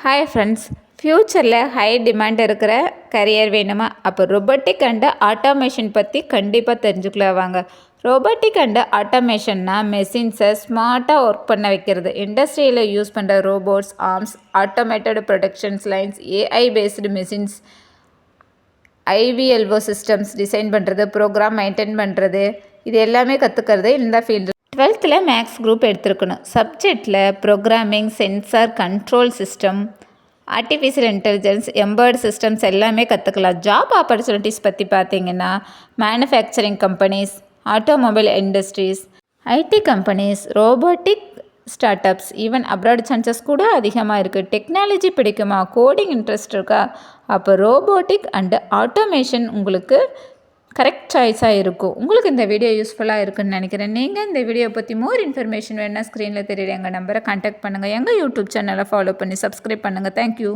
Hi friends, ஃப்யூச்சரில் high demand இருக்கிற career வேணுமா? அப்போ ரொபோட்டிக் அண்டு ஆட்டோமேஷன் பற்றி கண்டிப்பாக தெரிஞ்சுக்கலாம் வாங்க. ரோபோட்டிக் அண்டு ஆட்டோமேஷன்னா மெஷின்ஸை ஸ்மார்ட்டாக ஒர்க் பண்ண வைக்கிறது. இண்டஸ்ட்ரியில் யூஸ் பண்ணுற robots, arms, automated productions lines, AI based machines, IVLO systems design பண்ணுறது, ப்ரோக்ராம் மெயின்டைன் பண்ணுறது, இது எல்லாமே கற்றுக்கிறது இந்த ஃபீல்டு. 12th மேக்ஸ் குரூப் எடுத்துருக்கணும். சப்ஜெக்டில் programming, sensor control system, artificial intelligence, embedded systems எல்லாமே கற்றுக்கலாம். ஜாப் ஆப்பர்ச்சுனிட்டிஸ் பற்றி பார்த்தீங்கன்னா manufacturing companies, automobile industries, IT companies, robotic startups, even abroad chances கூட அதிகமாக இருக்குது. டெக்னாலஜி பிடிக்குமா? கோடிங் இன்ட்ரெஸ்ட் இருக்கா? அப்போ ரோபோட்டிக் அண்டு ஆட்டோமேஷன் உங்களுக்கு கரெக்ட் சாய்ஸாக இருக்கும். உங்களுக்கு இந்த வீடியோ யூஸ்ஃபுல்லாக இருக்குன்னு நினைக்கிறேன். நீங்கள் இந்த வீடியோ பற்றி மோர் இன்ஃபர்மேஷன் வேணுன்னா ஸ்க்ரீனில் தெரியுற எங்கள் நம்பரை கான்டாக்ட் பண்ணுங்கள். எங்கள் யூடியூப் சேனலை ஃபாலோ பண்ணி சப்ஸ்கிரைப் பண்ணுங்கள். தேங்க்யூ.